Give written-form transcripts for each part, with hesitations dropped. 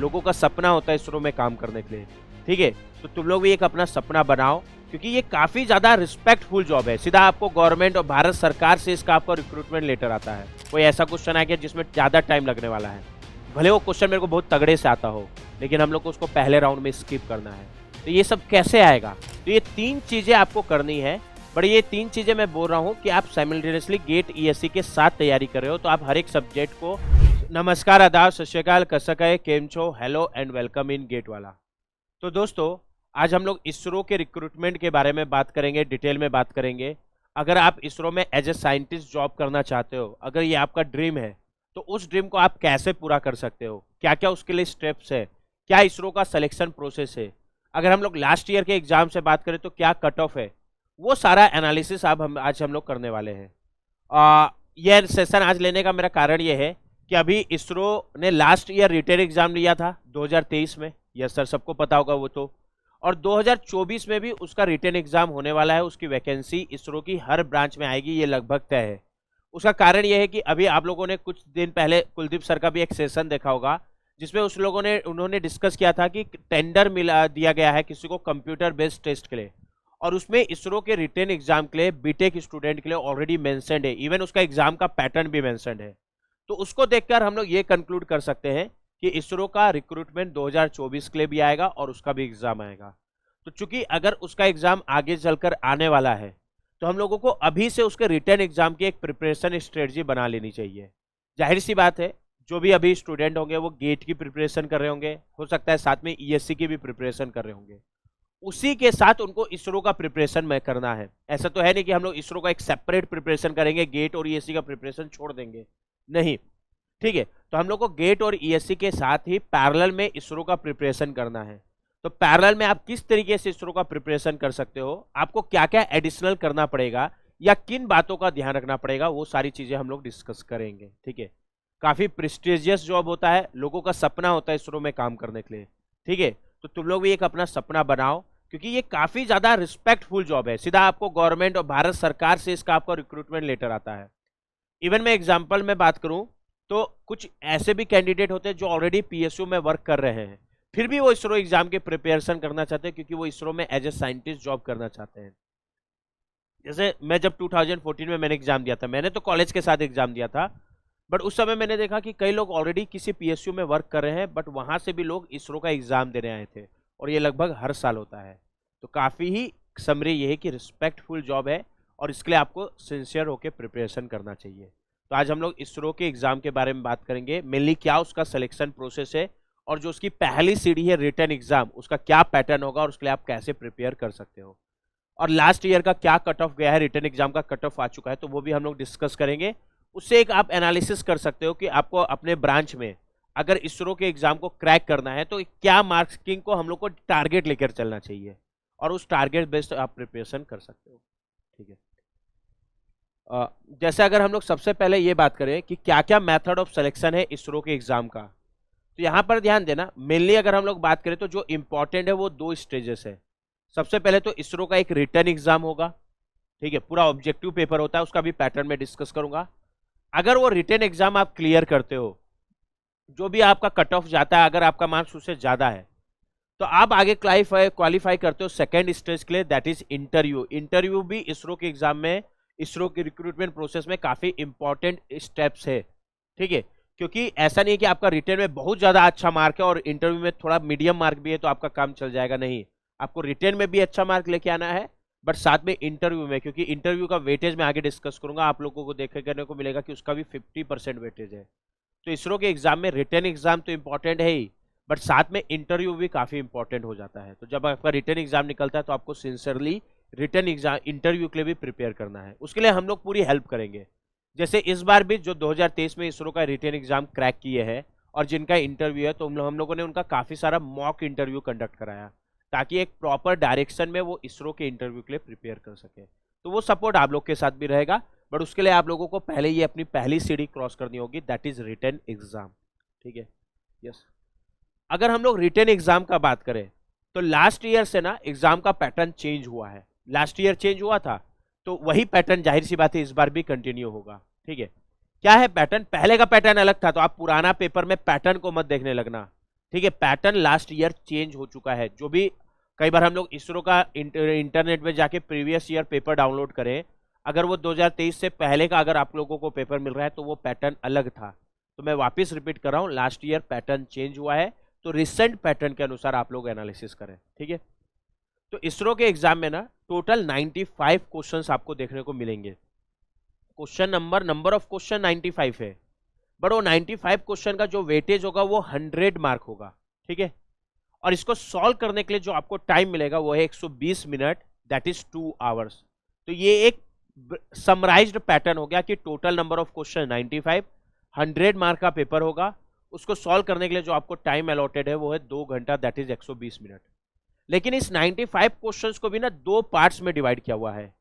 लोगों का सपना होता है इसरो में काम करने के लिए, ठीक है। तो तुम लोग भी एक अपना सपना बनाओ, क्योंकि ये काफी ज्यादा रिस्पेक्टफुल जॉब है। सीधा आपको गवर्नमेंट और भारत सरकार से इसका आपको रिक्रूटमेंट लेटर आता है। कोई ऐसा क्वेश्चन आ गया जिसमें ज्यादा टाइम लगने वाला है, भले वो क्वेश्चन मेरे को बहुत तगड़े से आता हो, लेकिन हम लोग को उसको पहले राउंड में स्किप करना है। तो ये सब कैसे आएगा? तो ये 3 चीजें आपको करनी है। बट ये 3 चीजें मैं बोल रहा हूँ कि आप साइमल्टेनियसली गेट ईएससी के साथ तैयारी कर रहे हो, तो आप हर एक सब्जेक्ट को नमस्कार, आदाब, सत श्री अकाल, कसक है, केम छो, hello and welcome in GATE वाला। तो दोस्तों, आज हम लोग इसरो के रिक्रूटमेंट के बारे में बात करेंगे, डिटेल में बात करेंगे। अगर आप इसरो में एज ए साइंटिस्ट जॉब करना चाहते हो, अगर ये आपका ड्रीम है, तो उस ड्रीम को आप कैसे पूरा कर सकते हो, क्या क्या उसके लिए स्टेप्स है, क्या इसरो का सिलेक्शन प्रोसेस है। अगर हम लोग लास्ट ईयर के एग्जाम से बात करें तो क्या कट ऑफ है, वो सारा एनालिसिस आज हम लोग करने वाले हैं। यह सेशन आज लेने का मेरा कारण ये है कि अभी इसरो ने लास्ट ईयर रिटेन एग्जाम लिया था 2023 में। यस सर, सबको पता होगा वो तो। और 2024 में भी उसका रिटेन एग्जाम होने वाला है। उसकी वैकेंसी इसरो की हर ब्रांच में आएगी, ये लगभग तय है। उसका कारण यह है कि अभी आप लोगों ने कुछ दिन पहले कुलदीप सर का भी एक सेशन देखा होगा, जिसमें उन्होंने डिस्कस किया था कि टेंडर दिया गया है किसी को कंप्यूटर बेस्ड टेस्ट के लिए, और उसमें इसरो के रिटेन एग्जाम के लिए बीटेक स्टूडेंट के लिए ऑलरेडी मेंशन्ड है। इवन उसका एग्जाम का पैटर्न भी मेंशन्ड है। तो उसको देखकर हम लोग ये कंक्लूड कर सकते हैं कि इसरो का रिक्रूटमेंट 2024 के लिए भी आएगा और उसका भी एग्जाम आएगा। तो चूंकि अगर उसका एग्जाम आगे चलकर आने वाला है, तो हम लोगों को अभी से उसके रिटर्न एग्जाम की एक प्रिपरेशन स्ट्रेटजी बना लेनी चाहिए। जाहिर सी बात है, जो भी अभी स्टूडेंट होंगे वो गेट की प्रिपरेशन कर रहे होंगे, हो सकता है साथ में ईएससी की भी प्रिपरेशन कर रहे होंगे। उसी के साथ उनको इसरो का प्रिपरेशन में करना है। ऐसा तो है नहीं कि हम लोग इसरो का एक सेपरेट प्रिपरेशन करेंगे, गेट और ईएससी का प्रिपरेशन छोड़ देंगे, नहीं, ठीक है। तो हम लोग को गेट और ईएससी के साथ ही पैरेलल में इसरो का प्रिपरेशन करना है। तो पैरेलल में आप किस तरीके से इसरो का प्रिपरेशन कर सकते हो, आपको क्या क्या एडिशनल करना पड़ेगा या किन बातों का ध्यान रखना पड़ेगा, वो सारी चीजें हम लोग डिस्कस करेंगे, ठीक है। काफी प्रेस्टिजियस जॉब होता है, लोगों का सपना होता है इसरो में काम करने के लिए, ठीक है। तो तुम लोग भी एक अपना सपना बनाओ, क्योंकि ये काफी ज्यादा रिस्पेक्टफुल जॉब है। सीधा आपको गवर्नमेंट और भारत सरकार से इसका आपको रिक्रूटमेंट लेटर आता है। इवन मैं एग्जाम्पल में बात करूं तो कुछ ऐसे भी कैंडिडेट होते हैं जो ऑलरेडी पीएसयू में वर्क कर रहे हैं, फिर भी वो इसरो एग्जाम की प्रिपरेशन करना चाहते हैं, क्योंकि वो इसरो में एज ए साइंटिस्ट जॉब करना चाहते हैं। जैसे मैं जब 2014 में मैंने एग्जाम दिया था, मैंने तो कॉलेज के साथ एग्जाम दिया था, बट उस समय मैंने देखा कि कई लोग ऑलरेडी किसी पीएसयू में वर्क कर रहे हैं, बट वहां से भी लोग इसरो का एग्जाम देने आए थे, और ये लगभग हर साल होता है। तो काफी ही समरी ये है कि रिस्पेक्टफुल जॉब है, और इसके लिए आपको सिंसियर होकर प्रिपरेशन करना चाहिए। तो आज हम लोग इसरो के एग्जाम के बारे में बात करेंगे, मेनली क्या उसका सिलेक्शन प्रोसेस है, और जो उसकी पहली सीढ़ी है रिटर्न एग्जाम, उसका क्या पैटर्न होगा और उसके लिए आप कैसे प्रिपेयर कर सकते हो, और लास्ट ईयर का क्या कट ऑफ गया है, रिटर्न एग्जाम का कट ऑफ आ चुका है, तो वो भी हम लोग डिस्कस करेंगे। उससे एक आप एनालिसिस कर सकते हो कि आपको अपने ब्रांच में अगर इसरो के एग्जाम को क्रैक करना है तो क्या मार्किंग को हम लोग को टारगेट लेकर चलना चाहिए, और उस टारगेट बेस्ड आप प्रिपरेशन कर सकते हो, ठीक है। जैसे अगर हम लोग सबसे पहले ये बात करें कि क्या क्या मेथड ऑफ सिलेक्शन है इसरो के एग्जाम का, तो यहाँ पर ध्यान देना, मेनली अगर हम लोग बात करें तो जो इंपॉर्टेंट है वो 2 स्टेजेस है। सबसे पहले तो इसरो का एक रिटर्न एग्जाम होगा, ठीक है, पूरा ऑब्जेक्टिव पेपर होता है, उसका भी पैटर्न में डिस्कस करूंगा। अगर वो रिटर्न एग्जाम आप क्लियर करते हो, जो भी आपका कट ऑफ जाता है, अगर आपका मार्क्स उससे ज्यादा है, तो आप आगे क्वालिफाई करते हो सेकेंड स्टेज के लिए, दैट इज इंटरव्यू। इंटरव्यू भी इसरो के एग्जाम में, इसरो के रिक्रूटमेंट प्रोसेस में काफी इंपॉर्टेंट स्टेप्स है, ठीक है। क्योंकि ऐसा नहीं है कि आपका रिटर्न में बहुत ज्यादा अच्छा मार्क है और इंटरव्यू में थोड़ा मीडियम मार्क भी है तो आपका काम चल जाएगा, नहीं। आपको रिटर्न में भी अच्छा मार्क लेके आना है, बट साथ में इंटरव्यू में, क्योंकि इंटरव्यू का वेटेज मैं आगे डिस्कस करूंगा, आप लोगों को देखे करने को मिलेगा कि उसका भी 50% वेटेज है। तो इसरो के एग्जाम में रिटर्न एग्जाम तो इंपॉर्टेंट है ही, बट साथ में इंटरव्यू भी काफी इंपॉर्टेंट हो जाता है। तो जब आपका रिटर्न एग्जाम निकलता है तो आपको सिंसियरली रिटर्न एग्जाम इंटरव्यू के लिए भी प्रिपेयर करना है। उसके लिए हम लोग पूरी हेल्प करेंगे। जैसे इस बार भी जो 2023 में इसरो का रिटर्न एग्जाम क्रैक किए हैं और जिनका इंटरव्यू है, तो हम लोगों ने उनका काफी सारा मॉक इंटरव्यू कंडक्ट कराया, ताकि एक प्रॉपर डायरेक्शन में वो इसरो के इंटरव्यू के लिए प्रिपेयर कर सके। तो वो सपोर्ट आप लोग के साथ भी रहेगा, बट उसके लिए आप लोगों को पहले ये अपनी पहली सीढ़ी क्रॉस करनी होगी, दैट इज रिटर्न एग्जाम, ठीक है। यस, अगर हम लोग रिटर्न एग्जाम का बात करें तो लास्ट ईयर से ना एग्जाम का पैटर्न चेंज हुआ है। लास्ट ईयर चेंज हुआ था, तो वही पैटर्न जाहिर सी बात है इस बार भी कंटिन्यू होगा, ठीक है। क्या है पैटर्न? पहले का पैटर्न अलग था, तो आप पुराना पेपर में पैटर्न को मत देखने लगना। ठीक है, पैटर्न लास्ट ईयर चेंज हो चुका है। जो भी कई बार हम लोग इसरो का इंटरनेट में जाके प्रीवियस ईयर पेपर डाउनलोड करें, अगर वो 2023 से पहले का अगर आप लोगों को पेपर मिल रहा है तो वो पैटर्न अलग था। तो मैं वापस रिपीट कर रहा हूँ, लास्ट ईयर पैटर्न चेंज हुआ है, तो रिसेंट पैटर्न के अनुसार आप लोग एनालिसिस करें। ठीक है, तो इसरो के एग्जाम में ना टोटल 95 क्वेश्चंस आपको देखने को मिलेंगे। क्वेश्चन नंबर ऑफ क्वेश्चन 95 है, बट वो 95 क्वेश्चन का जो वेटेज होगा वो 100 मार्क होगा। ठीक है, और इसको सॉल्व करने के लिए जो आपको टाइम मिलेगा वो है 120 मिनट, दैट इज 2 आवर्स। तो ये एक समराइज्ड पैटर्न हो गया कि total number of question 95, 100 mark का पेपर होगा, उसको सॉल्व करने के लिए जो आपको टाइम अलॉटेड है वो है 2 घंटा, दैट इज 120 मिनट। लेकिन इस 95 क्वेश्चंस को भी ना 2 पार्ट्स में डिवाइड किया हुआ है।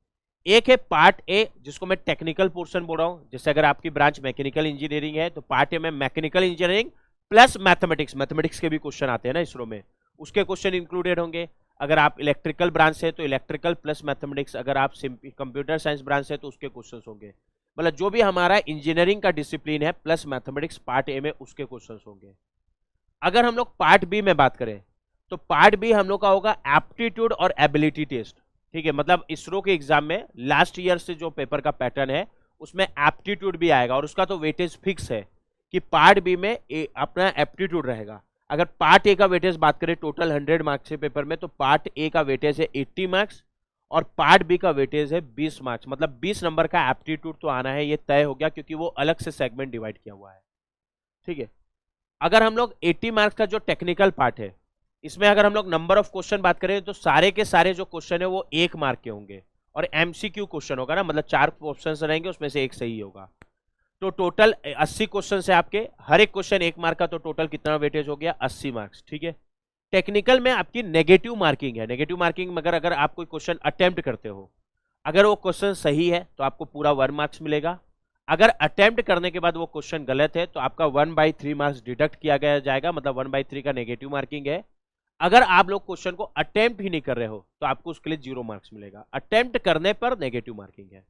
एक है पार्ट ए, जिसको मैं टेक्निकल पोर्शन बोल रहा हूं, जैसे अगर आपकी ब्रांच मैकेनिकल इंजीनियरिंग है तो पार्ट ए में मैकेनिकल इंजीनियरिंग प्लस मैथमेटिक्स के भी क्वेश्चन आते हैं ना इसरो में, उसके क्वेश्चन इंक्लूडेड होंगे। अगर आप इलेक्ट्रिकल ब्रांच से तो इलेक्ट्रिकल प्लस मैथमेटिक्स, अगर आप कंप्यूटर साइंस ब्रांच से तो उसके क्वेश्चन होंगे। मतलब जो भी हमारा इंजीनियरिंग का डिसिप्लिन है प्लस मैथमेटिक्स पार्ट ए में उसके क्वेश्चन होंगे। अगर हम लोग पार्ट बी में बात करें तो पार्ट बी हम लोग का होगा एप्टीट्यूड और एबिलिटी टेस्ट। ठीक है, मतलब इसरो के एग्जाम में लास्ट ईयर से जो पेपर का पैटर्न है उसमें एप्टीट्यूड भी आएगा, और उसका तो वेटेज फिक्स है कि पार्ट बी में अपना एप्टीट्यूड रहेगा। अगर पार्ट ए का वेटेज बात करें टोटल 100 मार्क्स के पेपर में, तो पार्ट ए का वेटेज है 80 मार्क्स और पार्ट बी का वेटेज है 20 मार्क्स। मतलब 20 नंबर का एप्टीट्यूड तो आना है, ये तय हो गया, क्योंकि वो अलग से सेगमेंट डिवाइड किया हुआ है। ठीक है, अगर हम लोग 80 मार्क्स का जो टेक्निकल पार्ट है, इसमें अगर हम लोग नंबर ऑफ क्वेश्चन बात करें तो सारे के सारे जो क्वेश्चन है वो 1 मार्क के होंगे, और एमसीक्यू क्वेश्चन होगा ना, मतलब 4 ऑप्शन रहेंगे, उसमें से एक सही होगा। तो टोटल 80 क्वेश्चन है आपके, हर एक क्वेश्चन 1 मार्क का, तो टोटल कितना वेटेज हो गया 80 मार्क्स। ठीक है, टेक्निकल में आपकी नेगेटिव मार्किंग है। नेगेटिव मार्किंग में अगर आप कोई क्वेश्चन अटेम्प्ट करते हो, अगर वो क्वेश्चन सही है तो आपको पूरा 1 मार्क्स मिलेगा। अगर अटेम्प्ट करने के बाद वो क्वेश्चन गलत है तो आपका 1/3 मार्क्स डिडक्ट किया गया जाएगा, मतलब 1/3 का नेगेटिव मार्किंग है। अगर आप लोग क्वेश्चन को अटेम्प्ट ही नहीं कर रहे हो तो आपको उसके लिए 0 मार्क्स मिलेगा, अटेम्प्ट करने पर नेगेटिव मार्किंग है।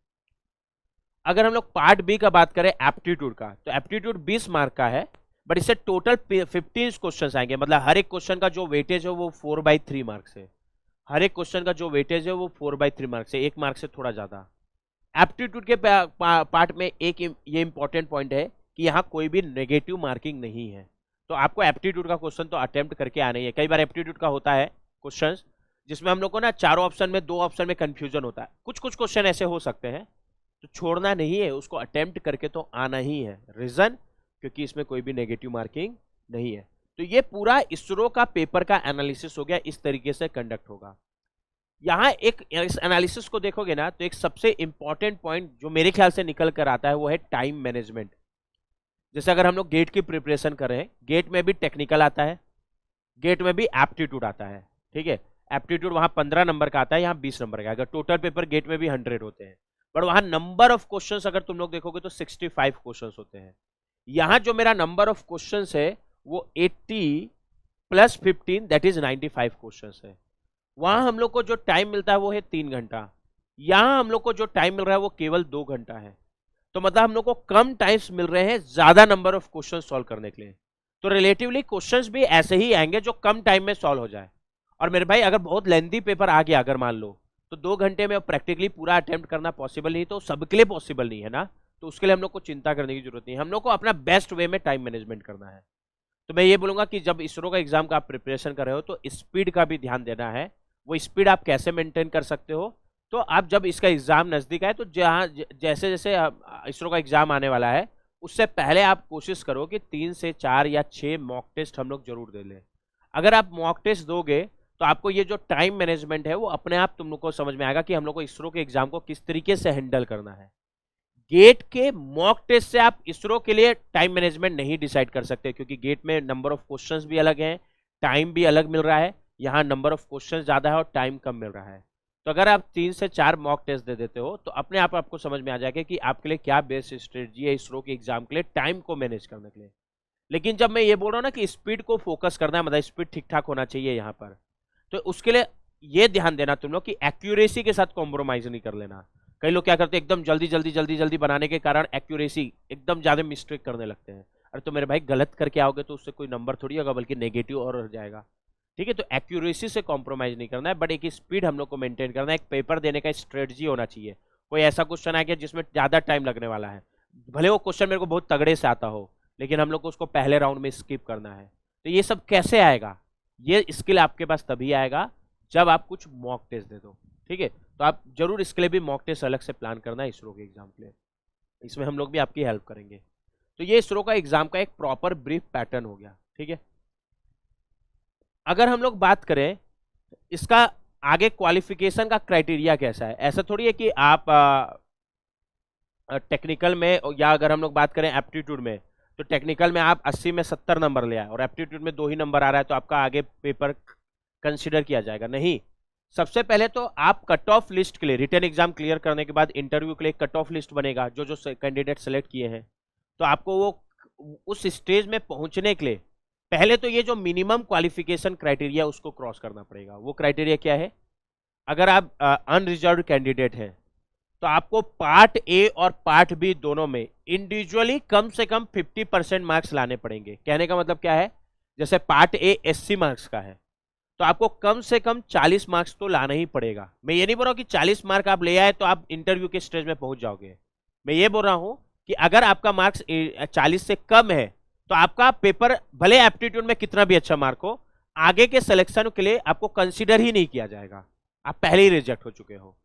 अगर हम लोग पार्ट बी का बात करें एप्टीट्यूड का, तो एप्टीट्यूड 20 मार्क का है, बट इससे टोटल 15 क्वेश्चन आएंगे, मतलब हर एक क्वेश्चन का जो वेटेज है वो 4/3 मार्क्स है। हर एक क्वेश्चन का जो वेटेज है वो 4/3 मार्क्स है, 1 मार्क से थोड़ा ज्यादा। एप्टीट्यूड के पार्ट में एक ये इंपॉर्टेंट पॉइंट है कि यहाँ कोई भी नेगेटिव मार्किंग नहीं है, तो आपको एप्टीट्यूड का क्वेश्चन तो अटेम्प्ट करके आना ही है। कई बार एप्टीट्यूड का होता है क्वेश्चन जिसमें हम लोग को ना 4 ऑप्शन में 2 ऑप्शन में कंफ्यूजन होता है, कुछ क्वेश्चन ऐसे हो सकते हैं, तो छोड़ना नहीं है, उसको अटेम्प्ट करके तो आना ही है। रीजन, क्योंकि इसमें कोई भी नेगेटिव मार्किंग नहीं है। तो ये पूरा इसरो का पेपर का एनालिसिस हो गया, इस तरीके से कंडक्ट होगा। यहाँ एक इस एनालिसिस को देखोगे ना तो एक सबसे इंपॉर्टेंट पॉइंट जो मेरे ख्याल से निकल कर आता है वो है टाइम मैनेजमेंट। जैसे अगर हम लोग गेट की प्रिपरेशन कर रहे हैं, गेट में भी टेक्निकल आता है, गेट में भी एप्टीट्यूड आता है। ठीक है, एप्टीट्यूड वहां 15 नंबर का आता है, यहाँ 20 नंबर का। अगर टोटल पेपर गेट में भी 100 होते हैं, बट वहां नंबर ऑफ क्वेश्चंस अगर तुम लोग देखोगे तो 65 क्वेश्चंस होते हैं। यहाँ जो मेरा नंबर ऑफ क्वेश्चंस है वो 80 + 15 दैट इज 95 क्वेश्चंस है। वहां हम लोग को जो टाइम मिलता है वो है 3 घंटा, यहाँ हम लोग को जो टाइम मिल रहा है वो केवल 2 घंटा है। तो मतलब हम लोग को कम टाइम्स मिल रहे हैं ज्यादा नंबर ऑफ क्वेश्चन सॉल्व करने के लिए। तो रिलेटिवली क्वेश्चंस भी ऐसे ही आएंगे जो कम टाइम में सॉल्व हो जाए। और मेरे भाई अगर बहुत लेंथी पेपर आ गया, अगर मान लो तो 2 घंटे में प्रैक्टिकली पूरा अटेम्प्ट करना पॉसिबल नहीं, तो सबके लिए पॉसिबल नहीं है ना, तो उसके लिए हम लोग को चिंता करने की जरूरत नहीं है। हम लोग को अपना बेस्ट वे में टाइम मैनेजमेंट करना है। तो मैं ये बोलूंगा कि जब इसरो का एग्जाम का आप प्रिपरेशन कर रहे हो तो स्पीड का भी ध्यान देना है। वो स्पीड आप कैसे मेंटेन कर सकते हो, तो आप जब इसका एग्जाम नजदीक आए तो जहाँ जैसे जैसे इसरो का एग्जाम आने वाला है उससे पहले आप कोशिश करो कि 3 से 4 या 6 मॉक टेस्ट हम लोग जरूर दे लें। अगर आप मॉक टेस्ट दोगे तो आपको ये जो टाइम मैनेजमेंट है वो अपने आप तुम लोग को समझ में आएगा कि हम लोग को इसरो के एग्जाम को किस तरीके से हैंडल करना है। गेट के मॉक टेस्ट से आप इसरो के लिए टाइम मैनेजमेंट नहीं डिसाइड कर सकते, क्योंकि गेट में नंबर ऑफ क्वेश्चंस भी अलग हैं, टाइम भी अलग मिल रहा है। यहाँ नंबर ऑफ क्वेश्चंस ज़्यादा है और टाइम कम मिल रहा है। तो अगर आप 3 से 4 मॉक टेस्ट दे देते हो तो अपने आप आपको समझ में आ जाएगा कि आपके लिए क्या बेस्ट स्ट्रेटजी है इसरो के एग्जाम के लिए टाइम को मैनेज करने के लिए। लेकिन जब मैं ये बोल रहा हूँ ना कि स्पीड को फोकस करना है, मतलब स्पीड ठीक ठाक होना चाहिए यहाँ पर, तो उसके लिए ये ध्यान देना तुम लोग कि एक्यूरेसी के साथ कॉम्प्रोमाइज नहीं कर लेना। कई लोग क्या करते हैं, एकदम जल्दी जल्दी जल्दी जल्दी बनाने के कारण एक्यूरेसी एकदम ज़्यादा मिस्टेक करने लगते हैं। अरे तो मेरे भाई गलत करके आओगे तो उससे कोई नंबर थोड़ी होगा, बल्कि नेगेटिव और हो जाएगा। ठीक है, तो एक्यूरेसी से कॉम्प्रोमाइज नहीं करना है, बट एक स्पीड हम लोग को मेंटेन करना है। एक पेपर देने का स्ट्रेटजी होना चाहिए। कोई ऐसा क्वेश्चन आ गया जिसमें ज़्यादा टाइम लगने वाला है, भले वो क्वेश्चन मेरे को बहुत तगड़े से आता हो, लेकिन हम लोग को उसको पहले राउंड में स्किप करना है। तो ये सब कैसे आएगा? ये स्किल आपके पास तभी आएगा जब आप कुछ मॉक टेस्ट दे दो। ठीक है, तो आप जरूर इसके लिए भी मॉक टेस्ट अलग से प्लान करना है इसरो के एग्जाम के लिए। इसमें हम लोग भी आपकी हेल्प करेंगे। तो ये इसरो का एग्जाम का एक प्रॉपर ब्रीफ पैटर्न हो गया। ठीक है, अगर हम लोग बात करें इसका आगे क्वालिफिकेशन का क्राइटेरिया कैसा है, ऐसा थोड़ी है कि आप टेक्निकल में, या अगर हम लोग बात करें एप्टीट्यूड में, तो टेक्निकल में आप 80 में 70 नंबर ले आए और एप्टीट्यूड में 2 ही नंबर आ रहा है तो आपका आगे पेपर कंसिडर किया जाएगा? नहीं। सबसे पहले तो आप कट ऑफ लिस्ट के लिए, रिटन एग्जाम क्लियर करने के बाद इंटरव्यू के लिए कट ऑफ लिस्ट बनेगा, जो जो कैंडिडेट सेलेक्ट किए हैं। तो आपको वो उस स्टेज में पहुंचने के लिए पहले तो ये जो मिनिमम क्वालिफिकेशन क्राइटेरिया उसको क्रॉस करना पड़ेगा। वो क्राइटेरिया क्या है? अगर आप अनरिजर्व्ड कैंडिडेट हैं तो आपको पार्ट ए और पार्ट बी दोनों में इंडिविजुअली कम से कम 50% मार्क्स लाने पड़ेंगे। कहने का मतलब क्या है? जैसे पार्ट ए 80 मार्क्स का है तो आपको कम से कम 40 मार्क्स तो लाना ही पड़ेगा। मैं ये नहीं बोल रहा हूं कि 40 मार्क आप ले आए तो आप इंटरव्यू के स्टेज में पहुंच जाओगे। मैं ये बोल रहा हूं कि अगर आपका मार्क्स 40 से कम है तो आपका पेपर भले एप्टीट्यूड में कितना भी अच्छा मार्क हो, आगे के सिलेक्शन के लिए आपको कंसीडर ही नहीं किया जाएगा, आप पहले ही रिजेक्ट हो चुके हो।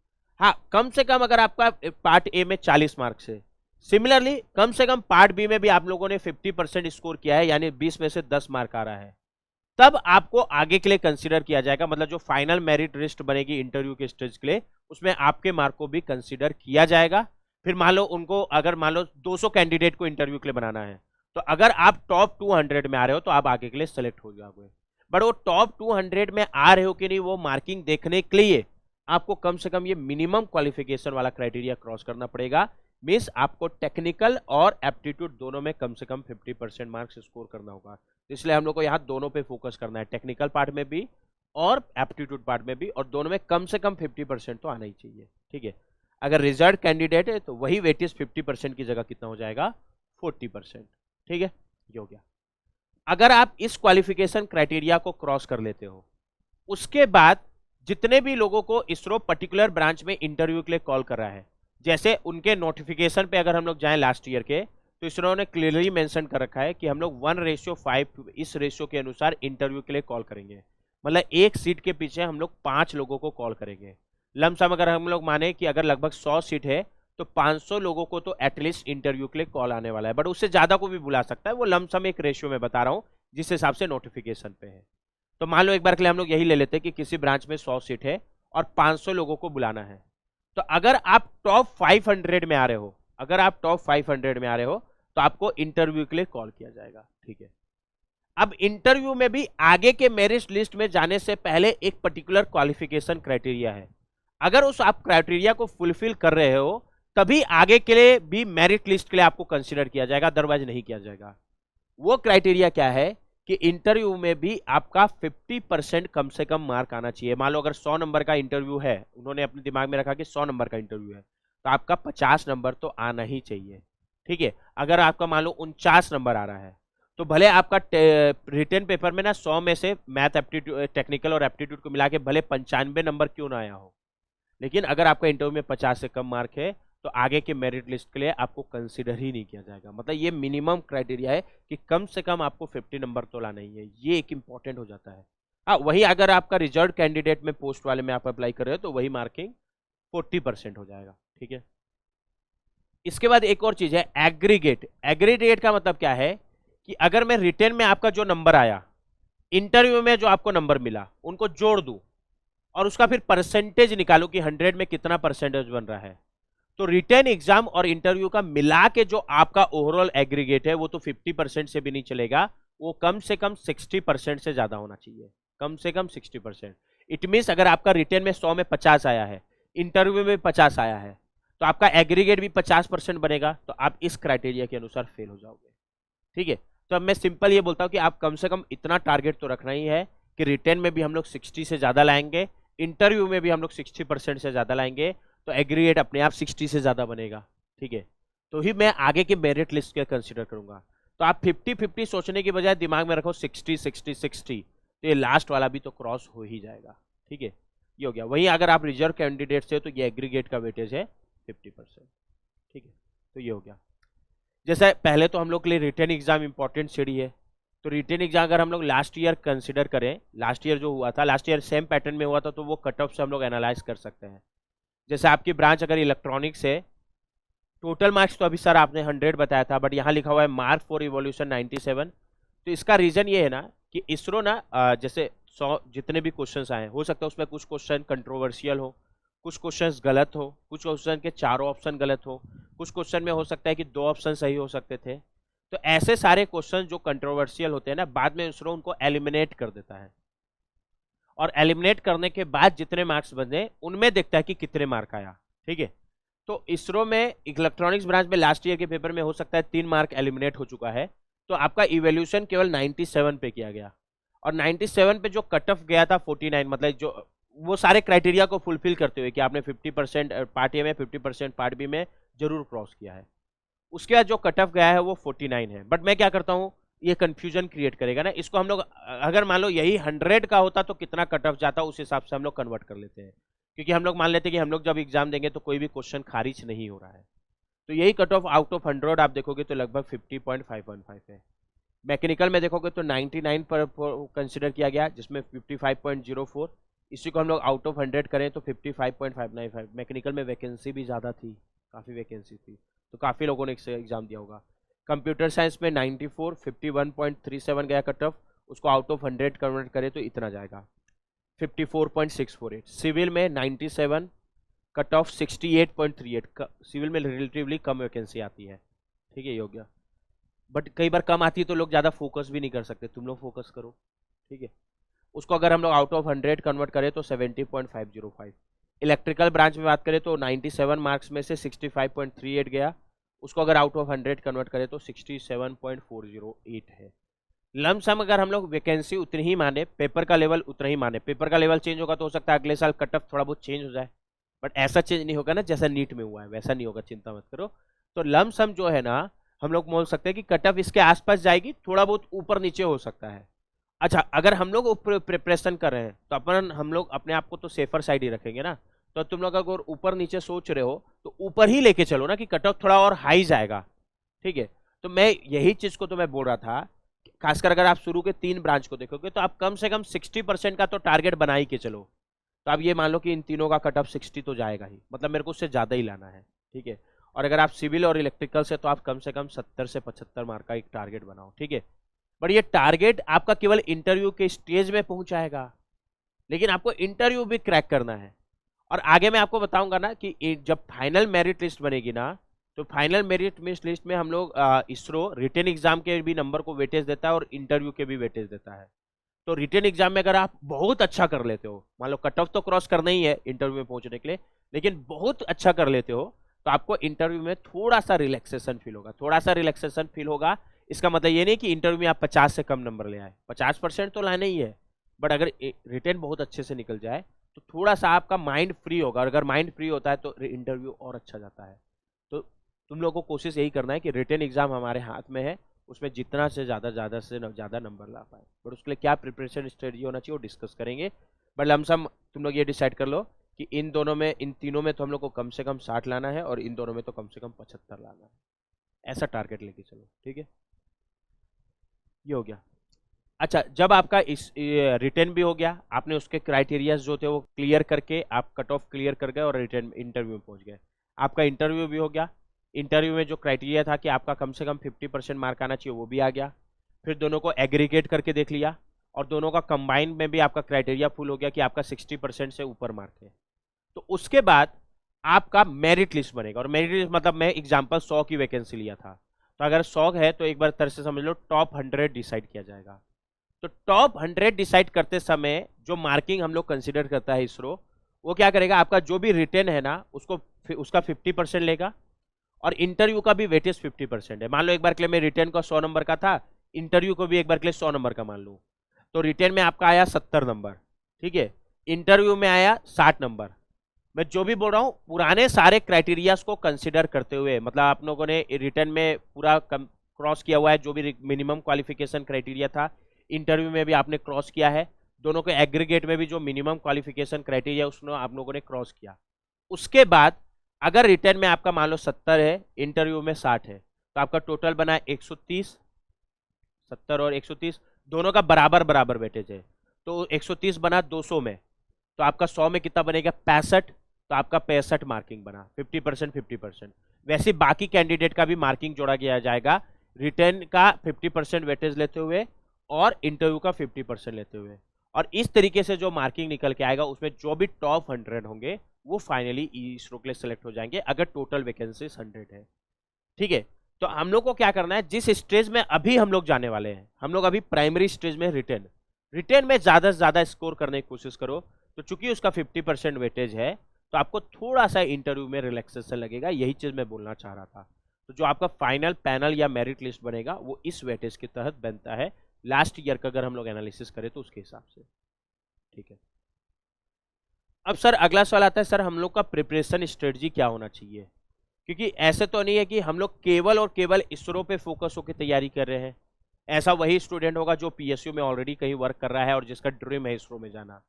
हाँ, कम से कम अगर आपका पार्ट ए में 40 मार्क्स है, सिमिलरली कम से कम पार्ट बी में भी आप लोगों ने 50% स्कोर किया है, यानी 20 में से 10 मार्क आ रहा है, तब आपको आगे के लिए कंसीडर किया जाएगा। मतलब जो फाइनल मेरिट लिस्ट बनेगी इंटरव्यू के स्टेज के लिए, उसमें आपके मार्क को भी कंसीडर किया जाएगा। फिर मान लो उनको, अगर मान लो 200 कैंडिडेट को इंटरव्यू के लिए बनाना है, तो अगर आप टॉप 200 में आ रहे हो तो आप आगे के लिए सेलेक्ट हो जाओगे। बट वो टॉप 200 में आ रहे हो कि नहीं, वो मार्किंग देखने के लिए आपको कम से कम ये मिनिमम क्वालिफिकेशन वाला क्राइटेरिया क्रॉस करना पड़ेगा। मीन्स आपको टेक्निकल और एप्टीट्यूड दोनों में कम से कम 50% मार्क्स स्कोर करना होगा। इसलिए हम लोग को यहाँ दोनों पे फोकस करना है, टेक्निकल पार्ट में भी और एप्टीट्यूड पार्ट में भी, और दोनों में कम से कम 50% तो आना ही चाहिए। ठीक है, अगर रिजल्ट कैंडिडेट है तो वही वेटेज 50% की जगह कितना हो जाएगा? 40%। ठीक है, ये हो गया। अगर आप इस क्वालिफिकेशन क्राइटेरिया को क्रॉस कर लेते हो, उसके बाद जितने भी लोगों को इसरो पर्टिकुलर ब्रांच में इंटरव्यू के लिए कॉल कर रहा है, जैसे उनके नोटिफिकेशन पे अगर हम लोग जाएं लास्ट ईयर के, तो इसरो ने क्लियरली मेंशन कर रखा है कि हम लोग 1:5 इस रेशियो के अनुसार इंटरव्यू के लिए कॉल करेंगे। मतलब एक सीट के पीछे हम लोग 5 लोगों को कॉल करेंगे। लमसम अगर हम लोग माने कि अगर लगभग 100 सीट है तो 500 लोगों को तो एटलीस्ट इंटरव्यू के लिए कॉल आने वाला है, बट उससे ज्यादा को भी बुला सकता है। वो लमसम एक रेशियो में बता रहा हूँ जिस हिसाब से नोटिफिकेशन पे है। तो मान लो एक बार के लिए हम लोग यही ले लेते हैं कि किसी ब्रांच में 100 सीट है और 500 लोगों को बुलाना है। तो अगर आप टॉप 500 में आ रहे हो, अगर आप टॉप 500 में आ रहे हो तो आपको इंटरव्यू के लिए कॉल किया जाएगा। ठीक है, अब इंटरव्यू में भी आगे के मेरिट लिस्ट में जाने से पहले एक पर्टिकुलर क्वालिफिकेशन क्राइटेरिया है। अगर उस आप क्राइटेरिया को फुलफिल कर रहे हो तभी आगे के लिए भी मेरिट लिस्ट के लिए आपको कंसीडर किया जाएगा, अदरवाइज नहीं किया जाएगा। वो क्राइटेरिया क्या है कि इंटरव्यू में भी आपका 50% कम से कम मार्क आना चाहिए। मान लो अगर 100 नंबर का इंटरव्यू है, उन्होंने अपने दिमाग में रखा कि 100 नंबर का इंटरव्यू है, तो आपका 50 नंबर तो आना ही चाहिए। ठीक है, अगर आपका मान लो 49 नंबर आ रहा है तो भले आपका रिटन पेपर में ना 100 में से मैथ एप्टीट्यूड, टेक्निकल और एप्टीट्यूड को मिला के भले 95 नंबर क्यों ना आया हो, लेकिन अगर आपका इंटरव्यू में 50 से कम मार्क है तो आगे के मेरिट लिस्ट के लिए आपको कंसीडर ही नहीं किया जाएगा। मतलब ये मिनिमम क्राइटेरिया है कि कम से कम आपको 50 नंबर तो लाना ही है। ये एक इंपॉर्टेंट हो जाता है। हाँ, वही अगर आपका रिजर्व कैंडिडेट में पोस्ट वाले में आप अप्लाई कर रहे हो तो वही मार्किंग 40% हो जाएगा। ठीक है, इसके बाद एक और चीज है एग्रीगेट। एग्रीगेट का मतलब क्या है कि अगर मैं रिटन में आपका जो नंबर आया, इंटरव्यू में जो आपको नंबर मिला, उनको जोड़ दूं और उसका फिर परसेंटेज निकालो कि 100 में कितना परसेंटेज बन रहा है, तो रिटन एग्जाम और इंटरव्यू का मिला के जो आपका ओवरऑल एग्रीगेट है वो तो 50% से भी नहीं चलेगा, वो कम से कम 60% से ज्यादा होना चाहिए। कम से कम 60%। इट मीन्स अगर आपका रिटन में 100 में 50 आया है, इंटरव्यू में 50 आया है, तो आपका एग्रीगेट भी 50% बनेगा, तो आप इस क्राइटेरिया के अनुसार फेल हो जाओगे। ठीक है, तो अब मैं सिंपल ये बोलता हूँ कि आप कम से कम इतना टारगेट तो रखना ही है कि रिटन में भी हम लोग 60 से ज्यादा लाएंगे, इंटरव्यू में भी हम लोग 60% से ज्यादा लाएंगे, तो एग्रीगेट अपने आप 60 से ज्यादा बनेगा। ठीक है, तो ही मैं आगे के मेरिट लिस्ट के कंसीडर करूंगा। तो आप 50-50 सोचने की बजाय दिमाग में रखो 60-60-60, तो ये लास्ट वाला भी तो क्रॉस हो ही जाएगा। ठीक है, ये हो गया। वहीं अगर आप रिजर्व कैंडिडेट से तो ये एग्रीगेट का वेटेज है 50%। ठीक है, तो ये हो गया। जैसे पहले तो हम लोग के लिए रिटन एग्जाम इंपॉर्टेंट सीढ़ी है, तो रिटन एग्जाम अगर हम लोग लास्ट ईयर कंसिडर करें, लास्ट ईयर जो हुआ था, लास्ट ईयर सेम पैटर्न में हुआ था, तो वो कट ऑफ से हम लोग एनालाइज कर सकते हैं। जैसे आपकी ब्रांच अगर इलेक्ट्रॉनिक्स है, टोटल मार्क्स तो अभी सर आपने 100 बताया था, बट यहाँ लिखा हुआ है मार्क फॉर इवोल्यूशन 97। तो इसका रीजन ये है ना कि इसरो ना जैसे 100 जितने भी क्वेश्चंस आए, हो सकता है उसमें कुछ क्वेश्चन कंट्रोवर्शियल हो, कुछ क्वेश्चंस गलत हो, कुछ क्वेश्चन के चारों ऑप्शन गलत हो, कुछ क्वेश्चन में हो सकता है कि 2 ऑप्शन सही हो सकते थे। तो ऐसे सारे क्वेश्चन जो कंट्रोवर्शियल होते हैं ना, बाद में इसरो उनको एलिमिनेट कर देता है, और एलिमिनेट करने के बाद जितने मार्क्स बने उनमें देखता है कि कितने मार्क आया। ठीक है, तो इसरो में इलेक्ट्रॉनिक्स ब्रांच में लास्ट ईयर के पेपर में हो सकता है 3 मार्क एलिमिनेट हो चुका है, तो आपका इवैल्यूएशन केवल 97 पे किया गया, और 97 पे जो कट ऑफ गया था 49, मतलब जो वो सारे क्राइटेरिया को फुलफिल करते हुए कि आपने 50% पार्ट ए में 50% पार्ट बी में जरूर क्रॉस किया है, उसके बाद जो कट ऑफ गया है वो 49 है। बट मैं क्या करता हूँ, ये कंफ्यूजन क्रिएट करेगा ना, इसको हम लोग अगर मान लो यही 100 का होता तो कितना कट ऑफ जाता, उस हिसाब से हम लोग कन्वर्ट कर लेते हैं, क्योंकि हम लोग मान लेते हैं कि हम लोग जब एग्जाम देंगे तो कोई भी क्वेश्चन खारिज नहीं हो रहा है। तो यही कट ऑफ आउट ऑफ 100 आप देखोगे तो लगभग 50.515 है। मैकेनिकल में देखोगे तो 99 पर कंसिडर किया गया, जिसमें 55.04, इसी को हम लोग आउट ऑफ 100 करें तो 55.595। मैकेनिकल में वैकेंसी भी ज़्यादा थी, काफ़ी वैकेंसी थी, तो काफ़ी लोगों ने इससे एग्जाम दिया होगा। कंप्यूटर साइंस में 94, 51.37 गया कट ऑफ, उसको आउट ऑफ 100 कन्वर्ट करें तो इतना जाएगा 54.648। सिविल में 97, कट ऑफ 68.38, सिविल में रिलेटिवली कम वैकेंसी आती है। ठीक है, ये हो गया, बट कई बार कम आती है तो लोग ज़्यादा फोकस भी नहीं कर सकते, तुम लोग फोकस करो। ठीक है, उसको अगर हम लोग आउट ऑफ 100 कन्वर्ट करें तो 70.505। इलेक्ट्रिकल ब्रांच में बात करें तो 97 मार्क्स में से 65.38 गया, उसको अगर आउट ऑफ 100 कन्वर्ट करें तो 67.408 है। लमसम अगर हम लोग वैकेंसी उतनी ही माने, पेपर का लेवल उतना ही माने, पेपर का लेवल चेंज होगा तो हो सकता है अगले साल कट ऑफ थोड़ा बहुत चेंज हो जाए, बट ऐसा चेंज नहीं होगा ना जैसा नीट में हुआ है, वैसा नहीं होगा, चिंता मत करो। तो लमसम जो है ना, हम लोग बोल सकते हैं कि कट ऑफ इसके आसपास जाएगी, थोड़ा बहुत ऊपर नीचे हो सकता है। अच्छा, अगर हम लोग प्रिपरेशन कर रहे हैं तो अपन हम लोग अपने आप को तो सेफर साइड ही रखेंगे ना, तो तुम लोग अगर ऊपर नीचे सोच रहे हो तो ऊपर ही लेके चलो ना कि कट ऑफ थोड़ा और हाई जाएगा। ठीक है, तो मैं यही चीज को तो मैं बोल रहा था, खासकर अगर आप शुरू के 3 ब्रांच को देखोगे तो आप कम से कम 60% का तो टारगेट बना ही के चलो। तो आप ये मान लो कि इन तीनों का कट ऑफ 60 तो जाएगा ही, मतलब मेरे को उससे ज़्यादा ही लाना है। ठीक है, और अगर आप सिविल और इलेक्ट्रिकल से तो आप कम से कम 70 से 75 मार्क का एक टारगेट बनाओ। ठीक है, बट ये टारगेट आपका केवल इंटरव्यू के स्टेज में पहुंचाएगा, लेकिन आपको इंटरव्यू भी क्रैक करना है। और आगे मैं आपको बताऊंगा ना कि जब फाइनल मेरिट लिस्ट बनेगी ना, तो फाइनल मेरिट लिस्ट में हम लोग इसरो रिटन एग्जाम के भी नंबर को वेटेज देता है और इंटरव्यू के भी वेटेज देता है। तो रिटन एग्जाम में अगर आप बहुत अच्छा कर लेते हो, मान लो कट ऑफ तो क्रॉस करना ही है इंटरव्यू में पहुंचने के लिए, लेकिन बहुत अच्छा कर लेते हो तो आपको इंटरव्यू में थोड़ा सा रिलैक्सेशन फील होगा, थोड़ा सा रिलैक्सेशन फील होगा। इसका मतलब ये नहीं कि इंटरव्यू में आप 50 से कम नंबर ले आए, 50% तो लाना ही है, बट अगर रिटन बहुत अच्छे से निकल जाए तो थोड़ा सा आपका माइंड फ्री होगा, और अगर माइंड फ्री होता है तो इंटरव्यू और अच्छा जाता है। तो तुम लोगों को कोशिश यही करना है कि रिटन एग्जाम हमारे हाथ में है, उसमें जितना से ज़्यादा नंबर ला पाए, बट उसके लिए क्या प्रिपरेशन स्ट्रेटजी होना चाहिए वो डिस्कस करेंगे। बट लमसम तुम लोग ये डिसाइड कर लो कि इन तीनों में तो हम लोग को कम से कम 60 लाना है, और इन दोनों में तो कम से कम 75 लाना है, ऐसा टारगेट लेके चलो। ठीक है, ये हो गया। अच्छा, जब आपका इस रिटर्न भी हो गया, आपने उसके क्राइटेरियाज जो थे वो क्लियर करके आप कट ऑफ क्लियर कर गए और रिटर्न इंटरव्यू में पहुंच गए, आपका इंटरव्यू भी हो गया। इंटरव्यू में जो क्राइटेरिया था कि आपका कम से कम 50% मार्क आना चाहिए, वो भी आ गया। फिर दोनों को एग्रीगेट करके देख लिया, और दोनों का कंबाइन में भी आपका क्राइटेरिया फुल हो गया कि आपका 60% से ऊपर मार्क है। तो उसके बाद आपका मेरिट लिस्ट बनेगा, और मेरिट लिस्ट मतलब मैं एग्जाम्पल 100 की वैकेंसी लिया था, तो अगर 100 है तो एक बार तरह से समझ लो टॉप 100 डिसाइड किया जाएगा। तो टॉप 100 डिसाइड करते समय जो मार्किंग हम लोग कंसिडर करता है इसरो, वो क्या करेगा, आपका जो भी रिटर्न है ना उसका 50% लेगा, और इंटरव्यू का भी वेटेज 50% है। मान लो एक बार के लिए मैं रिटर्न का 100 नंबर का था, इंटरव्यू को भी एक बार के लिए 100 नंबर का मान लूँ, तो रिटर्न में आपका आया 70 नंबर, ठीक है, इंटरव्यू में आया 60 नंबर। मैं जो भी बोल रहा हूँ पुराने सारे क्राइटेरियाज को कंसिडर करते हुए, मतलब आप लोगों ने रिटर्न में पूरा क्रॉस किया हुआ है, जो भी मिनिमम क्वालिफिकेशन क्राइटेरिया था इंटरव्यू में भी आपने क्रॉस किया है, दोनों के एग्रीगेट में भी जो मिनिमम क्वालिफिकेशन क्राइटेरिया उसने आप लोगों ने क्रॉस किया। उसके बाद अगर रिटर्न में आपका मान लो 70 है, इंटरव्यू में 60 है, तो आपका टोटल बना 130, 70 और 130 दोनों का बराबर बराबर वेटेज है, तो 130 बना 200 में, तो आपका 100 में कितना बनेगा 65, तो आपका 65 मार्किंग बना, 50% 50%। वैसे बाकी कैंडिडेट का भी मार्किंग जोड़ा गया जाएगा, रिटर्न का 50% वेटेज लेते हुए और इंटरव्यू का 50% लेते हुए, और इस तरीके से जो मार्किंग निकल के आएगा उसमें जो भी टॉप 100 होंगे वो फाइनली इसरो के लिए सेलेक्ट हो जाएंगे, अगर टोटल वैकेंसी 100 है। ठीक है, तो हम लोग को क्या करना है, जिस स्टेज में अभी हम लोग जाने वाले हैं, हम लोग अभी प्राइमरी स्टेज में रिटर्न में ज्यादा से ज्यादा स्कोर करने की कोशिश करो। तो चूंकि उसका 50% वेटेज है, तो आपको थोड़ा सा इंटरव्यू में रिलैक्सेशन लगेगा, यही चीज मैं बोलना चाह रहा था। तो जो आपका फाइनल पैनल या मेरिट लिस्ट बनेगा वो इस वेटेज के तहत बनता है, लास्ट ईयर का अगर हम लोग एनालिसिस करें तो उसके हिसाब से। ठीक है, अब सर अगला सवाल आता है, सर हम लोग का प्रिपरेशन स्ट्रेटजी क्या होना चाहिए, क्योंकि ऐसे तो नहीं है कि हम लोग केवल और केवल इसरो पे फोकस होकर तैयारी कर रहे हैं। ऐसा वही स्टूडेंट होगा जो पीएसयू में ऑलरेडी कहीं वर्क कर रहा है और जिसका ड्रीम है इसरो में जाना।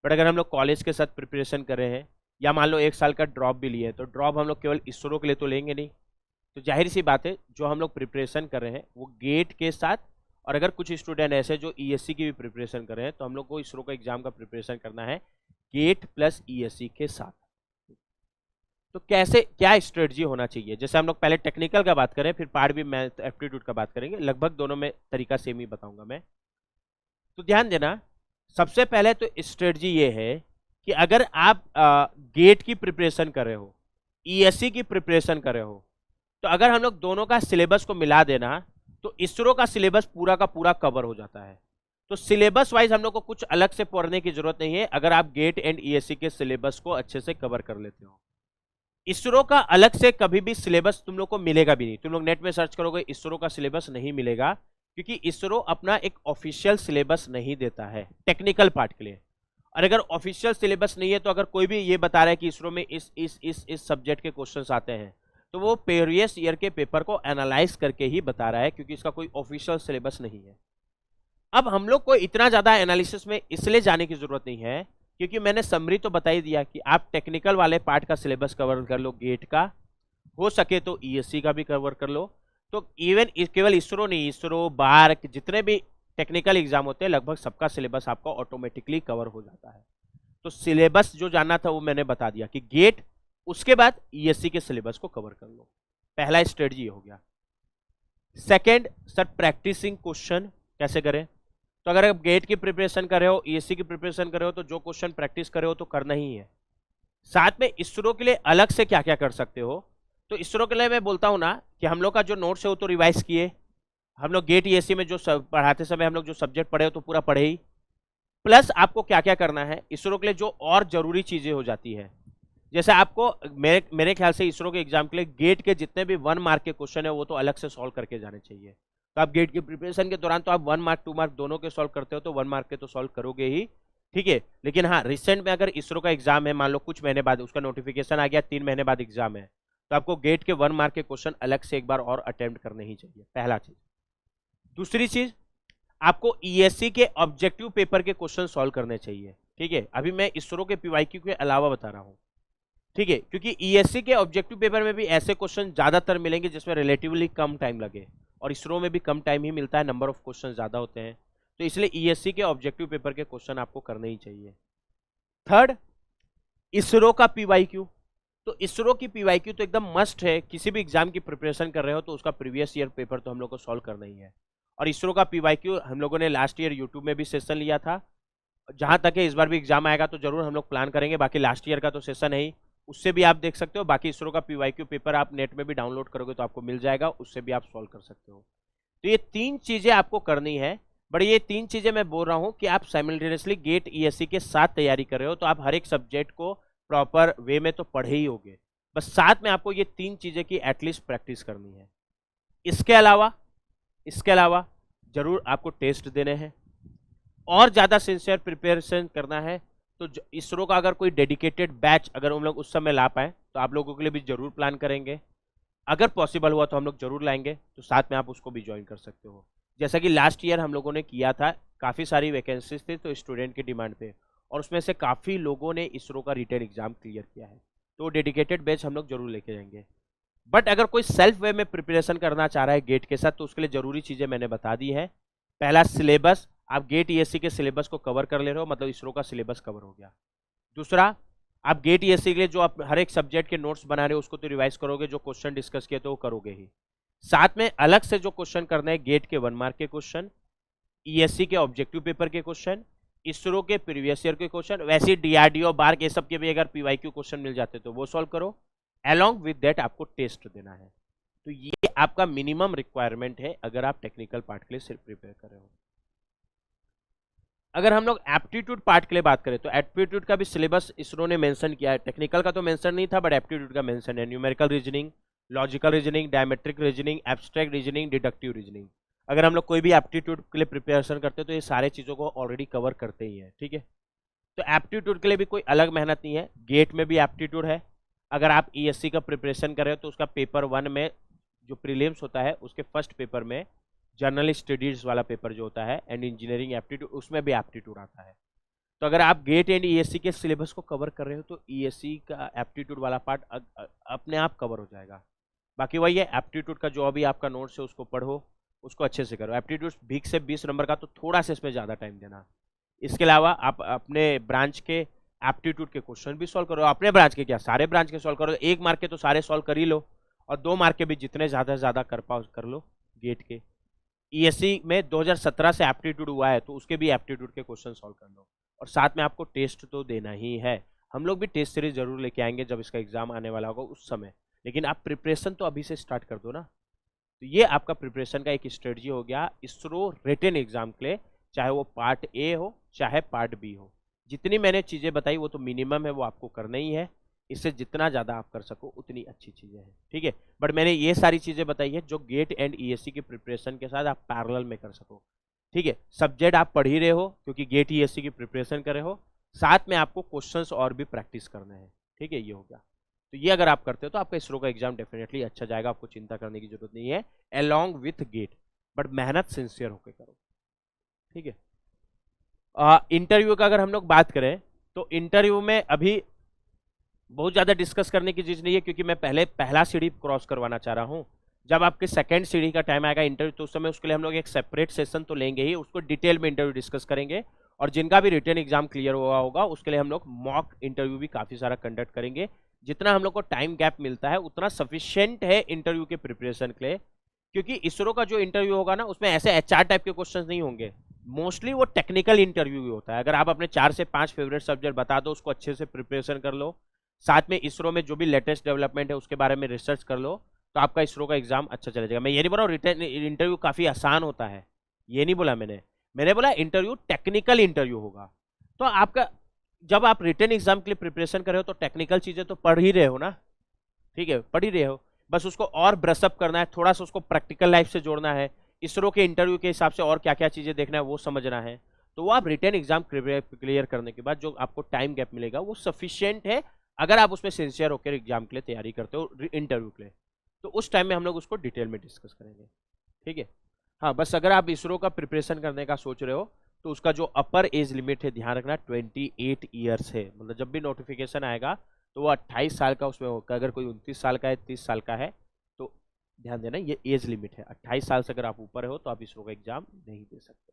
बट अगर हम लोग कॉलेज के साथ प्रिपरेशन कर रहे हैं या मान लो 1 साल का ड्रॉप भी लिए, तो ड्रॉप हम लोग केवल इसरो के लिए तो लेंगे नहीं। तो जाहिर सी बात है जो हम लोग प्रिपरेशन कर रहे हैं वो गेट के साथ, और अगर कुछ स्टूडेंट ऐसे जो ईएससी की भी प्रिपरेशन कर रहे हैं, तो हम लोग को इसरो का एग्जाम का प्रिपरेशन करना है गेट प्लस ईएससी के साथ। तो कैसे क्या स्ट्रेटजी होना चाहिए, जैसे हम लोग पहले टेक्निकल का बात करें, फिर पार्ट भी मैथ एप्टीट्यूड का बात करेंगे, लगभग दोनों में तरीका सेम ही बताऊंगा मैं। तो ध्यान देना, सबसे पहले तो स्ट्रेटजी ये है कि अगर आप गेट की प्रिपरेशन कर रहे हो, ईएससी की प्रिपरेशन कर रहे हो, तो अगर हम लोग दोनों का सिलेबस को मिला देना तो इसरो का सिलेबस पूरा का पूरा कवर हो जाता है। तो सिलेबस वाइज हम लोग को कुछ अलग से पढ़ने की जरूरत नहीं है, अगर आप गेट एंड ईएससी के सिलेबस को अच्छे से कवर कर लेते हो। इसरो का अलग से कभी भी सिलेबस तुम लोग को मिलेगा भी नहीं, तुम लोग नेट में सर्च करोगे इसरो का सिलेबस नहीं मिलेगा, क्योंकि इसरो अपना एक ऑफिशियल सिलेबस नहीं देता है टेक्निकल पार्ट के लिए। और अगर ऑफिशियल सिलेबस नहीं है तो अगर कोई भी ये बता रहा है कि इसरो में इस सब्जेक्ट के क्वेश्चंस आते हैं, तो वो प्रीवियस ईयर के पेपर को एनालाइज करके ही बता रहा है, क्योंकि इसका कोई ऑफिशियल सिलेबस नहीं है। अब हम लोग को इतना ज्यादा एनालिसिस में इसलिए जाने की जरूरत नहीं है, क्योंकि मैंने समरी तो बता ही दिया कि आप टेक्निकल वाले पार्ट का सिलेबस कवर कर लो, गेट का हो सके तो ईएससी का भी कवर कर लो। तो इवन केवल इसरो नहीं, इसरो बार्क जितने भी टेक्निकल एग्जाम होते हैं लगभग सबका सिलेबस आपका ऑटोमेटिकली कवर हो जाता है। तो सिलेबस जो जानना था वो मैंने बता दिया कि गेट, उसके बाद ईएससी के सिलेबस को कवर कर लो, पहला स्ट्रेटजी हो गया। सेकेंड, सर प्रैक्टिसिंग क्वेश्चन कैसे करें, तो अगर आप गेट की प्रिपरेशन कर रहे हो, ईएससी की प्रिपरेशन कर रहे हो, तो जो क्वेश्चन प्रैक्टिस कर रहे हो तो करना ही है। साथ में इसरो के लिए अलग से क्या क्या कर सकते हो, तो इसरो के लिए मैं बोलता हूं ना कि हम लोग का जो नोट्स है वो तो रिवाइज किए, हम लोग गेट ईएससी में जो पढ़ाते समय हम लोग जो सब्जेक्ट पढ़े हो तो पूरा पढ़े ही, प्लस आपको क्या क्या करना है इसरो के लिए जो और जरूरी चीजें हो जाती है, जैसे आपको मेरे ख्याल से इसरो के एग्जाम के लिए गेट के जितने भी 1 मार्क के क्वेश्चन है वो तो अलग से सॉल्व करके जाने चाहिए। तो आप गेट की प्रिपरेशन के दौरान तो आप 1 मार्क 2 मार्क दोनों के सॉल्व करते हो, तो 1 मार्क के तो सॉल्व करोगे ही, ठीक है। लेकिन हाँ, रिसेंट में अगर इसरो का एग्जाम है, मान लो कुछ महीने बाद उसका नोटिफिकेशन आ गया, 3 महीने बाद एग्जाम है, तो आपको गेट के 1 मार्क के क्वेश्चन अलग से एक बार और अटेम्प्ट करने ही चाहिए, पहला चीज। दूसरी चीज, आपको ईएससी के ऑब्जेक्टिव पेपर के क्वेश्चन सॉल्व करने चाहिए, ठीक है। अभी मैं इसरो के पीवाईक्यू के अलावा बता रहा हूँ, ठीक है, क्योंकि ईएससी के ऑब्जेक्टिव पेपर में भी ऐसे क्वेश्चन ज्यादातर मिलेंगे जिसमें रिलेटिवली कम टाइम लगे, और इसरो में भी कम टाइम ही मिलता है, नंबर ऑफ क्वेश्चन ज्यादा होते हैं, तो इसलिए ईएससी के ऑब्जेक्टिव पेपर के क्वेश्चन आपको करने ही चाहिए। थर्ड, इसरो का पीवाईक्यू, तो इसरो की पीवाईक्यू तो एकदम मस्ट है, किसी भी एग्जाम की प्रिपरेशन कर रहे हो तो उसका प्रीवियस ईयर पेपर तो हम लोग को सॉल्व करना ही है। और इसरो का पीवाईक्यू हम लोगों ने लास्ट ईयर यूट्यूब में भी सेशन लिया था, जहां तक है इस बार भी एग्जाम आएगा तो जरूर हम लोग प्लान करेंगे, बाकी लास्ट ईयर का तो सेशन है ही, उससे भी आप देख सकते हो। बाकी इसरो का पीवाईक्यू पेपर आप नेट में भी डाउनलोड करोगे तो आपको मिल जाएगा, उससे भी आप सॉल्व कर सकते हो। तो ये 3 चीजें आपको करनी है, बट ये 3 चीजें मैं बोल रहा हूं कि आप साइमल्टेनियसली गेट ईएससी के साथ तैयारी कर रहे हो, तो आप हर एक सब्जेक्ट को प्रॉपर वे में तो पढ़े ही होगे, बस साथ में आपको ये 3 चीजें की एटलीस्ट प्रैक्टिस करनी है। इसके अलावा जरूर आपको टेस्ट देने हैं और ज्यादा सिंसियर प्रिपरेशन करना है। तो इसरो का अगर कोई डेडिकेटेड बैच अगर हम लोग उस समय ला पाए तो आप लोगों के लिए भी जरूर प्लान करेंगे। अगर पॉसिबल हुआ तो हम लोग जरूर लाएंगे, तो साथ में आप उसको भी ज्वाइन कर सकते हो। जैसा कि लास्ट ईयर हम लोगों ने किया था, काफ़ी सारी वैकेंसीज थी तो स्टूडेंट की डिमांड पे, और उसमें से काफ़ी लोगों ने इसरो का रिटन एग्जाम क्लियर किया है, तो डेडिकेटेड बैच हम लोग जरूर लेके जाएंगे। बट अगर कोई सेल्फ वे में प्रिपरेशन करना चाह रहा है गेट के साथ, तो उसके लिए जरूरी चीज़ें मैंने बता दी है। पहला, सिलेबस, आप गेट ईएससी के सिलेबस को कवर कर ले रहे हो, मतलब इसरो का सिलेबस कवर हो गया। दूसरा, आप गेट ईएससी के लिए जो आप हर एक सब्जेक्ट के नोट्स बना रहे हो उसको तो रिवाइज करोगे, जो क्वेश्चन डिस्कस किए तो वो करोगे ही। साथ में अलग से जो क्वेश्चन करने हैं, गेट के 1 मार्क के क्वेश्चन, ईएससी के ऑब्जेक्टिव पेपर के क्वेश्चन, इसरो के प्रीवियस ईयर के क्वेश्चन, वैसे डीआरडीओ बार्क ये सब के भी अगर पीवाईक्यू क्वेश्चन मिल जाते तो वो सॉल्व करो। अलोंग विद दैट आपको टेस्ट देना है। तो ये आपका मिनिमम रिक्वायरमेंट है अगर आप टेक्निकल पार्ट के लिए सिर्फ प्रिपेयर कर रहे हो। अगर हम लोग एप्टीट्यूड पार्ट के लिए बात करें तो एप्टीट्यूड का भी सिलेबस इसरो ने मेंशन किया है। टेक्निकल का तो मेंशन नहीं था, बट एप्टीट्यूड का मेंशन है। Numerical reasoning, logical reasoning, diametric reasoning, abstract reasoning, deductive reasoning. अगर हम लोग कोई भी एप्टीट्यूड के लिए प्रिपरेशन करते हैं तो ये सारे चीज़ों को ऑलरेडी कवर करते ही हैं, ठीक है। तो एप्टीट्यूड के लिए भी कोई अलग मेहनत नहीं है, गेट में भी एप्टीट्यूड है। अगर आप ईएससी का प्रिपरेशन कर रहे हो तो उसका पेपर 1 में जो प्रीलिम्स होता है उसके फर्स्ट पेपर में जर्नल स्टडीज वाला पेपर जो होता है एंड इंजीनियरिंग एप्टीट्यूड, उसमें भी एप्टीट्यूड आता है। तो अगर आप गेट एंड ईएससी के सिलेबस को कवर कर रहे हो तो ईएससी का एप्टीट्यूड वाला पार्ट अपने आप कवर हो जाएगा। बाकी वही है, एप्टीट्यूड का जो अभी आपका नोट्स है उसको पढ़ो, उसको अच्छे से करो। एप्टीट्यूड 20 से 20 नंबर का, तो थोड़ा सा इसमें ज़्यादा टाइम देना। इसके अलावा आप अपने ब्रांच के एप्टीट्यूड के क्वेश्चन भी सॉल्व करो। अपने ब्रांच के क्या, सारे ब्रांच के सॉल्व करो। 1 मार्क के तो सारे सॉल्व कर ही लो, और 2 मार्क के भी जितने ज़्यादा से ज़्यादा कर पाओ कर लो। गेट के ईएससी में 2017 से एप्टीट्यूड हुआ है तो उसके भी एप्टीट्यूड के क्वेश्चन सॉल्व कर लो, और साथ में आपको टेस्ट तो देना ही है। हम लोग भी टेस्ट सीरीज जरूर लेके आएंगे जब इसका एग्जाम आने वाला होगा उस समय, लेकिन आप प्रिपरेशन तो अभी से स्टार्ट कर दो ना। तो ये आपका प्रिपरेशन का एक स्ट्रेटजी हो गया इसरो रिटन एग्जाम के लिए, चाहे वो पार्ट ए हो चाहे पार्ट बी हो। जितनी मैंने चीज़ें बताई वो तो मिनिमम है, वो आपको करना ही है। इससे जितना ज़्यादा आप कर सको उतनी अच्छी चीज़ें हैं, ठीक है। बट मैंने ये सारी चीज़ें बताई है जो गेट एंड ईएससी की प्रिपरेशन के साथ आप पैरेलल में कर सको, ठीक है। सब्जेक्ट आप पढ़ ही रहे हो क्योंकि गेट ईएससी की प्रिपरेशन कर रहे हो, साथ में आपको क्वेश्चंस और भी प्रैक्टिस करने हैं, ठीक है। ये हो गया। तो ये अगर आप करते हो तो आपका इसरो का एग्जाम डेफिनेटली अच्छा जाएगा, आपको चिंता करने की जरूरत नहीं है, अलोंग विथ गेट। बट मेहनत सिंसियर होकर करो, ठीक है। इंटरव्यू का अगर हम लोग बात करें तो इंटरव्यू में अभी बहुत ज़्यादा डिस्कस करने की चीज़ नहीं है, क्योंकि मैं पहले पहला सीढ़ी क्रॉस करवाना चाह रहा हूँ। जब आपके सेकंड सीढ़ी का टाइम आएगा इंटरव्यू, तो उस समय उसके लिए हम लोग एक सेपरेट सेशन तो लेंगे ही, उसको डिटेल में इंटरव्यू डिस्कस करेंगे। और जिनका भी रिटन एग्जाम क्लियर हुआ होगा उसके लिए हम लोग मॉक इंटरव्यू भी काफ़ी सारा कंडक्ट करेंगे। जितना हम लोग को टाइम गैप मिलता है उतना सफिशियंट है इंटरव्यू के प्रिपरेशन के लिए, क्योंकि इसरो का जो इंटरव्यू होगा ना उसमें ऐसे एचआर टाइप के क्वेश्चन नहीं होंगे, मोस्टली वो टेक्निकल इंटरव्यू ही होता है। अगर आप अपने 4 से 5 फेवरेट सब्जेक्ट बता दो, उसको अच्छे से प्रिपरेशन कर लो, साथ में इसरो में जो भी लेटेस्ट डेवलपमेंट है उसके बारे में रिसर्च कर लो, तो आपका इसरो का एग्जाम अच्छा चला जाएगा। मैं ये नहीं बोल रहा हूँ रिटन इंटरव्यू काफ़ी आसान होता है, ये नहीं बोला मैंने बोला इंटरव्यू टेक्निकल इंटरव्यू होगा। तो आपका जब आप रिटन एग्जाम के लिए प्रिपरेशन कर रहे हो तो टेक्निकल चीज़ें तो पढ़ ही रहे हो ना, ठीक है, पढ़ ही रहे हो, बस उसको और ब्रशअप करना है, थोड़ा सा उसको प्रैक्टिकल लाइफ से जोड़ना है, इसरो के इंटरव्यू के हिसाब से और क्या क्या चीज़ें देखना है वो समझना है। तो वो आप रिटन एग्जाम क्लियर करने के बाद जो आपको टाइम गैप मिलेगा वो सफिशियंट है, अगर आप उसमें सिंसियर होकर एग्जाम के लिए तैयारी करते हो इंटरव्यू के लिए, तो उस टाइम में हम लोग उसको डिटेल में डिस्कस करेंगे, ठीक है। हाँ, बस अगर आप इसरो का प्रिपरेशन करने का सोच रहे हो तो उसका जो अपर एज लिमिट है ध्यान रखना 28 ईयर्स है, मतलब जब भी नोटिफिकेशन आएगा तो वो 28 साल का उसमें होगा। अगर कोई 29 साल का है, 30 साल का है, तो ध्यान देना ये एज लिमिट है। 28 साल से अगर आप ऊपर हो तो आप इसरो का एग्जाम नहीं दे सकते।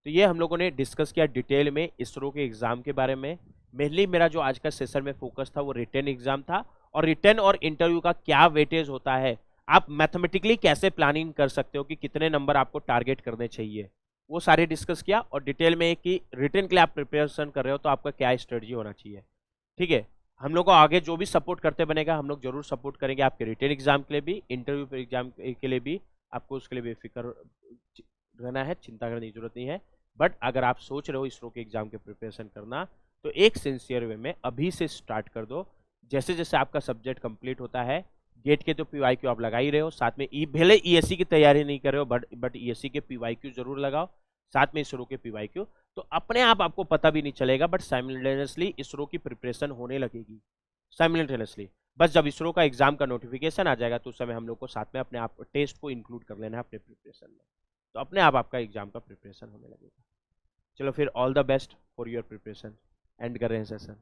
तो ये हम लोगों ने डिस्कस किया डिटेल में इसरो के एग्जाम के बारे में। मेनली मेरा जो आज का सेशन में फोकस था वो रिटन एग्जाम था, और रिटन और इंटरव्यू का क्या वेटेज होता है, आप मैथमेटिकली कैसे प्लानिंग कर सकते हो कि कितने नंबर आपको टारगेट करने चाहिए, वो सारे डिस्कस किया। और डिटेल में कि रिटन के लिए आप प्रिपरेशन कर रहे हो तो आपका क्या स्ट्रेटजी होना चाहिए, ठीक है। हम लोग को आगे जो भी सपोर्ट करते बनेगा हम लोग जरूर सपोर्ट करेंगे आपके रिटन एग्जाम के लिए भी, इंटरव्यू एग्जाम के लिए भी। आपको उसके लिए बेफिक्र रहना है, चिंता करने की जरूरत नहीं है। बट अगर आप सोच रहे हो इसरो के एग्जाम के प्रिपरेशन करना, तो एक सिंसियर वे में अभी से स्टार्ट कर दो। जैसे जैसे आपका सब्जेक्ट कंप्लीट होता है, गेट के तो पीवाईक्यू आप लगा ही रहे हो, साथ में भले ईएससी की तैयारी नहीं कर रहे हो बट ईएससी के पीवाईक्यू जरूर लगाओ, साथ में इसरो के पीवाईक्यू, तो अपने आप आपको पता भी नहीं चलेगा, बट साइमल्टेनियसली इसरो की प्रिपरेशन होने लगेगी साइमल्टेनियसली। बस जब इसरो का एग्जाम का नोटिफिकेशन आ जाएगा तो उस समय हम लोग को साथ में अपने आप टेस्ट को इंक्लूड कर लेना है अपने प्रिपरेशन में, तो अपने आप आपका एग्जाम का प्रिपरेशन होने लगेगा। चलो फिर all the best for your preparation, and कर रहे हैं सेशन।